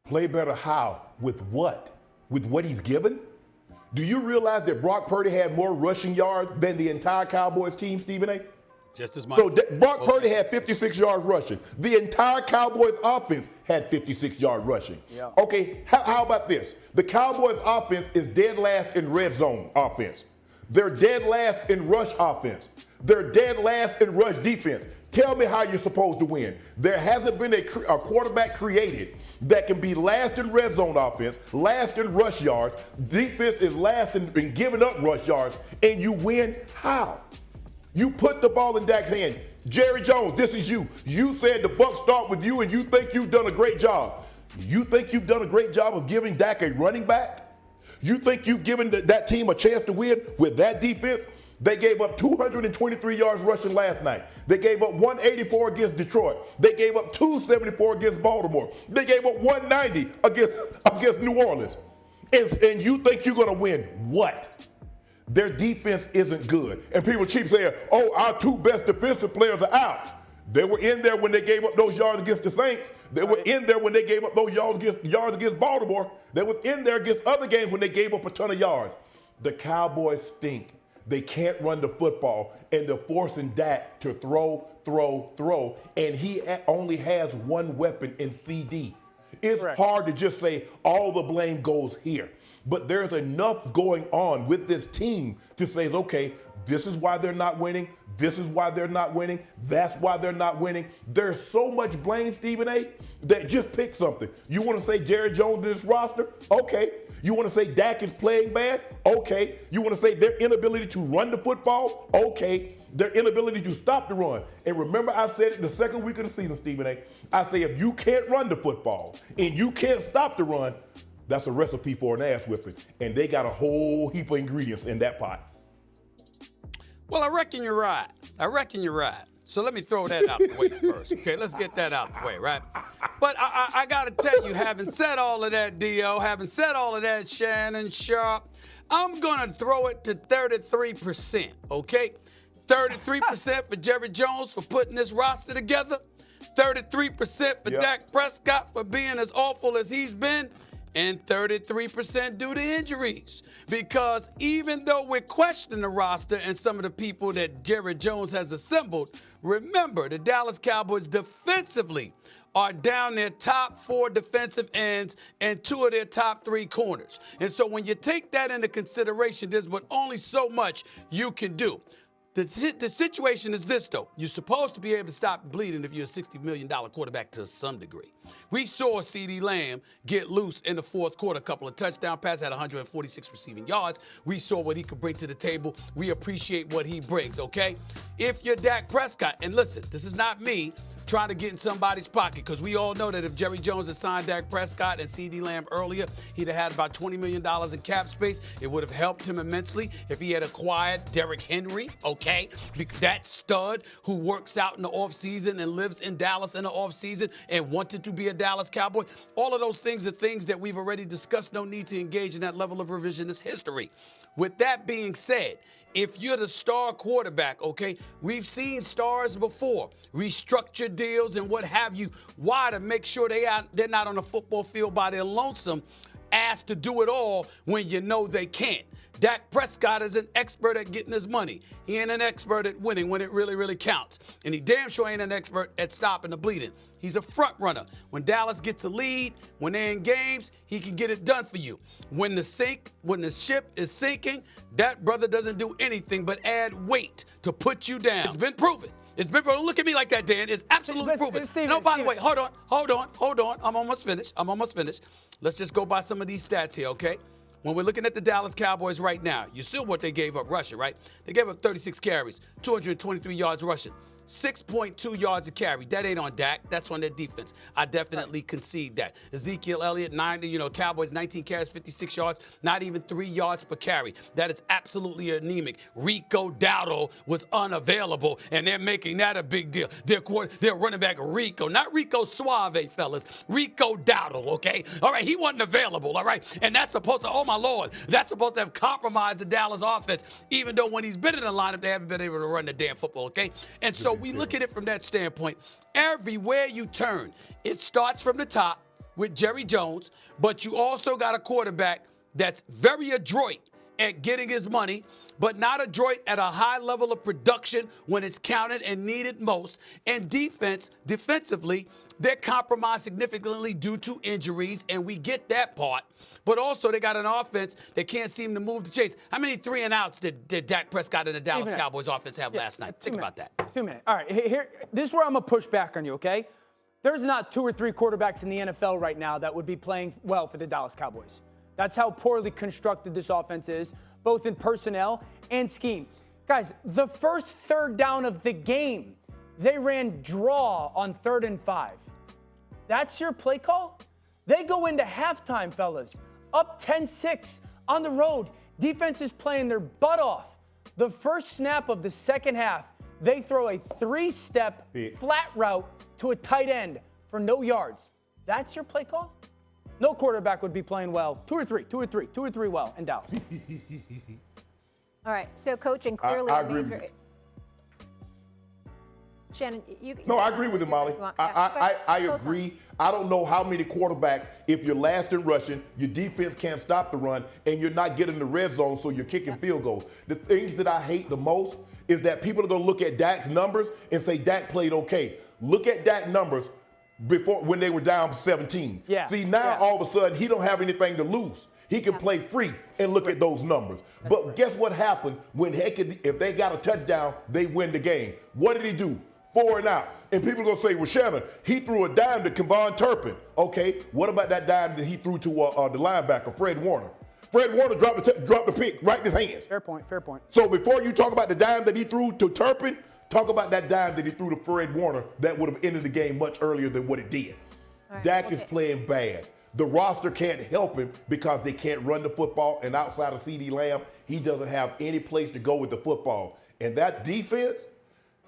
Play better how? With what? With what he's given? Do you realize that Brock Purdy had more rushing yards than the entire Cowboys team, Stephen A? Just as much. So Brock Purdy had 56 yards rushing. The entire Cowboys offense had 56 yards rushing. Yeah. Okay, how about this? The Cowboys offense is dead last in red zone offense. They're dead last in rush offense. They're dead last in rush defense. Tell me how you're supposed to win. There hasn't been a quarterback created that can be last in red zone offense, last in rush yards, defense is last in giving up rush yards, and you win how? You put the ball in Dak's hand. Jerry Jones, this is you. You said the buck start with you and you think you've done a great job. You think you've done a great job of giving Dak a running back? You think you've given that team a chance to win with that defense? They gave up 223 yards rushing last night. They gave up 184 against Detroit. They gave up 274 against Baltimore. They gave up 190 against New Orleans. And you think you're going to win what? Their defense isn't good. And people keep saying, oh, our two best defensive players are out. They were in there when they gave up those yards against the Saints. They were in there when they gave up those yards against Baltimore. They were in there against other games when they gave up a ton of yards. The Cowboys stink. They can't run the football, and they're forcing Dak to throw, and he only has one weapon in CD. It's hard to just say all the blame goes here. But there's enough going on with this team to say, okay, this is why they're not winning. This is why they're not winning. That's why they're not winning. There's so much blame, Stephen A., that just pick something. You want to say Jerry Jones in this roster? Okay. You want to say Dak is playing bad? Okay. You want to say their inability to run the football? Okay. Their inability to stop the run. And remember I said it the second week of the season, Stephen A., I say if you can't run the football and you can't stop the run, that's a recipe for an ass whipping. And they got a whole heap of ingredients in that pot. Well, I reckon you're right. So let me throw that out the way first. Okay, let's get that out the way, right? But I got to tell you, having said all of that, D.O., having said all of that, Shannon Sharp, I'm going to throw it to 33%, okay? 33% for Jerry Jones for putting this roster together. 33% for Dak Prescott for being as awful as he's been. And 33% due to injuries. Because even though we're questioning the roster and some of the people that Jerry Jones has assembled, remember the Dallas Cowboys defensively are down their top 4 defensive ends and 2 of their top 3 corners. And so when you take that into consideration, there's but only so much you can do. The situation is this, though. You're supposed to be able to stop bleeding if you're a $60 million quarterback to some degree. We saw CeeDee Lamb get loose in the fourth quarter, a couple of touchdown passes, had 146 receiving yards. We saw what he could bring to the table. We appreciate what he brings, okay? If you're Dak Prescott, and listen, this is not me trying to get in somebody's pocket, because we all know that if Jerry Jones had signed Dak Prescott and CeeDee Lamb earlier, he'd have had about $20 million in cap space. It would have helped him immensely if he had acquired Derrick Henry, okay? That stud who works out in the offseason and lives in Dallas in the offseason and wanted to be a Dallas Cowboy. All of those things are things that we've already discussed. No need to engage in that level of revisionist history. With that being said, if you're the star quarterback, okay, we've seen stars before, restructure deals and what have you. Why? To make sure they're not on the football field by their lonesome, asked to do it all when you know they can't. Dak Prescott is an expert at getting his money. He ain't an expert at winning when it really, really counts. And he damn sure ain't an expert at stopping the bleeding. He's a front runner. When Dallas gets a lead, when they're in games, he can get it done for you. When the ship is sinking, that brother doesn't do anything but add weight to put you down. It's been proven. Don't look at me like that, Dan. It's absolutely proven. No, by the way, hold on. I'm almost finished. Let's just go by some of these stats here, okay? When we're looking at the Dallas Cowboys right now, you see what they gave up rushing, right? They gave up 36 carries, 223 yards rushing. 6.2 yards a carry. That ain't on Dak. That's on their defense. I definitely concede that. Ezekiel Elliott, Cowboys, 19 carries, 56 yards, not even 3 yards per carry. That is absolutely anemic. Rico Dowdle was unavailable, and they're making that a big deal. Their running back, Rico, not Rico Suave, fellas. Rico Dowdle, okay? All right, he wasn't available, all right? And that's supposed to, oh my Lord, that's supposed to have compromised the Dallas offense, even though when he's been in the lineup, they haven't been able to run the damn football, okay? And so we look at it from that standpoint. Everywhere you turn, it starts from the top with Jerry Jones, but you also got a quarterback that's very adroit at getting his money, but not adroit at a high level of production when it's counted and needed most. And defensively, they're compromised significantly due to injuries, and we get that part. But also, they got an offense that can't seem to move the chase. How many 3-and-outs did Dak Prescott and the Dallas Cowboys offense have last night? Think about that. 2 minutes. All right, here. This is where I'm going to push back on you, okay? There's not 2 or 3 quarterbacks in the NFL right now that would be playing well for the Dallas Cowboys. That's how poorly constructed this offense is, both in personnel and scheme. Guys, the first third down of the game, they ran draw on 3rd and 5. That's your play call? They go into halftime, fellas, up 10-6 on the road. Defense is playing their butt off. The first snap of the second half, they throw a 3-step flat route to a tight end for no yards. That's your play call? No quarterback would be playing well. 2 or 3 well in Dallas. All right, so coaching clearly I a agree major. Shannon, you No, I agree with you, Molly. I agree. I don't know how many quarterbacks, if you're last in rushing, your defense can't stop the run, and you're not getting the red zone, so you're kicking field goals. The things that I hate the most is that people are going to look at Dak's numbers and say Dak played okay. Look at Dak's numbers before when they were down 17. See, now all of a sudden he don't have anything to lose. He can play free and look at those numbers. But guess what happened when if they got a touchdown, they win the game. What did he do? 4 and out. And people are going to say, well, Shannon, he threw a dime to Kevon Turpin. Okay, what about that dime that he threw to the linebacker, Fred Warner? Fred Warner dropped the pick right in his hands. Fair point. So before you talk about the dime that he threw to Turpin, talk about that dime that he threw to Fred Warner that would have ended the game much earlier than what it did. Right, Dak is playing bad. The roster can't help him because they can't run the football, and outside of CeeDee Lamb, he doesn't have any place to go with the football. And that defense,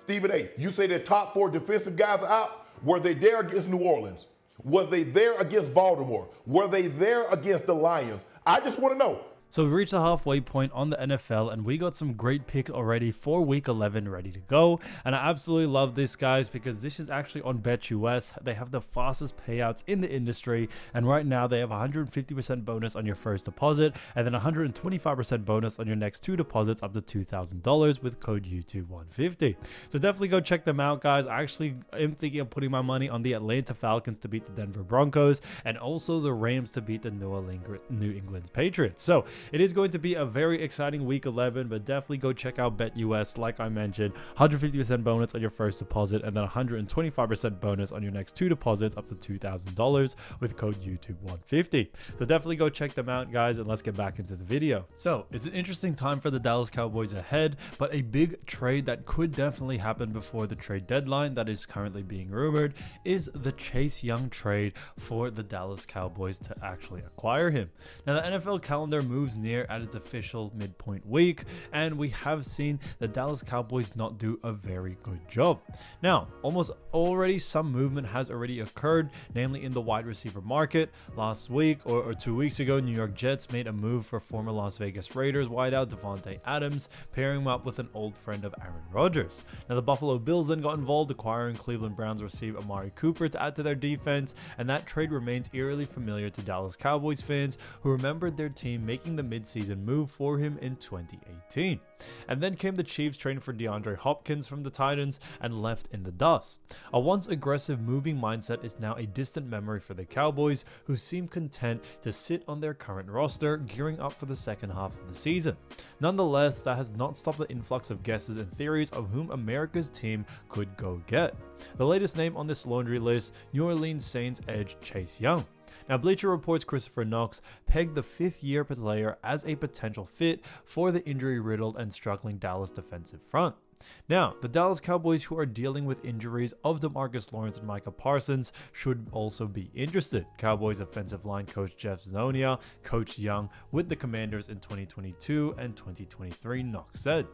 Stephen A., you say the top 4 defensive guys are out. Were they there against New Orleans? Were they there against Baltimore? Were they there against the Lions? I just want to know. So we reached the halfway point on the NFL, and we got some great picks already for Week 11 ready to go. And I absolutely love this, guys, because this is actually on BetUS. They have the fastest payouts in the industry, and right now they have 150% bonus on your first deposit, and then 125% bonus on your next 2 deposits up to $2,000 with code YouTube150. So definitely go check them out, guys. I actually am thinking of putting my money on the Atlanta Falcons to beat the Denver Broncos, and also the Rams to beat the New England Patriots. So it is going to be a very exciting Week 11, but definitely go check out BetUS. Like I mentioned, 150% bonus on your first deposit, and then 125% bonus on your next 2 deposits up to $2,000 with code YouTube150. So definitely go check them out, guys, and let's get back into the video. So it's an interesting time for the Dallas Cowboys ahead, but a big trade that could definitely happen before the trade deadline that is currently being rumored is the Chase Young trade for the Dallas Cowboys to actually acquire him. Now, the NFL calendar moves near at its official midpoint week, and we have seen the Dallas Cowboys not do a very good job. Now, almost already some movement has already occurred, namely in the wide receiver market. Last week or 2 weeks ago, New York Jets made a move for former Las Vegas Raiders wideout Devontae Adams, pairing him up with an old friend of Aaron Rodgers. Now, the Buffalo Bills then got involved, acquiring Cleveland Browns receiver Amari Cooper to add to their defense, and that trade remains eerily familiar to Dallas Cowboys fans who remembered their team making the mid-season move for him in 2018. And then came the Chiefs trading for DeAndre Hopkins from the Titans and left in the dust. A once aggressive moving mindset is now a distant memory for the Cowboys, who seem content to sit on their current roster, gearing up for the second half of the season. Nonetheless, that has not stopped the influx of guesses and theories of whom America's team could go get. The latest name on this laundry list, New Orleans Saints edge Chase Young. Now, Bleacher Report's Christopher Knox pegged the 5th-year player as a potential fit for the injury-riddled and struggling Dallas defensive front. Now, the Dallas Cowboys, who are dealing with injuries of DeMarcus Lawrence and Micah Parsons, should also be interested. Cowboys offensive line coach Jeff Zanonia coached Young with the Commanders in 2022 and 2023, Knox said.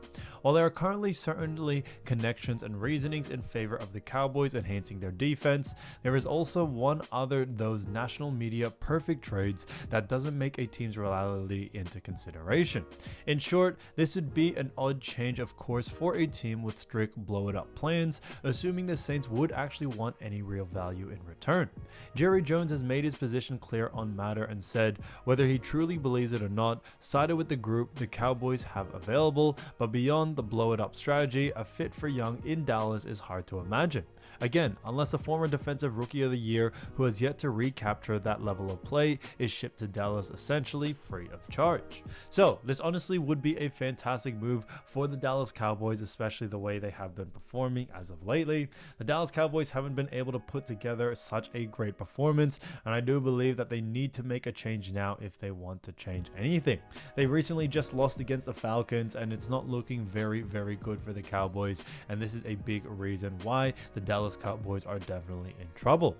While there are currently certainly connections and reasonings in favor of the Cowboys enhancing their defense, there is also one other those national media perfect trades that doesn't make a team's reliability into consideration. In short, this would be an odd change of course for a team with strict blow it up plans, assuming the Saints would actually want any real value in return. Jerry Jones has made his position clear on matter and said whether he truly believes it or not, sided with the group the Cowboys have available, but beyond the blow it up strategy, a fit for Young in Dallas is hard to imagine. Again, unless a former defensive rookie of the year who has yet to recapture that level of play is shipped to Dallas essentially free of charge. So this honestly would be a fantastic move for the Dallas Cowboys, especially the way they have been performing as of lately. The Dallas Cowboys haven't been able to put together such a great performance, and I do believe that they need to make a change now if they want to change anything. They recently just lost against the Falcons, and it's not looking very good for the Cowboys, and this is a big reason why the Dallas Cowboys are definitely in trouble.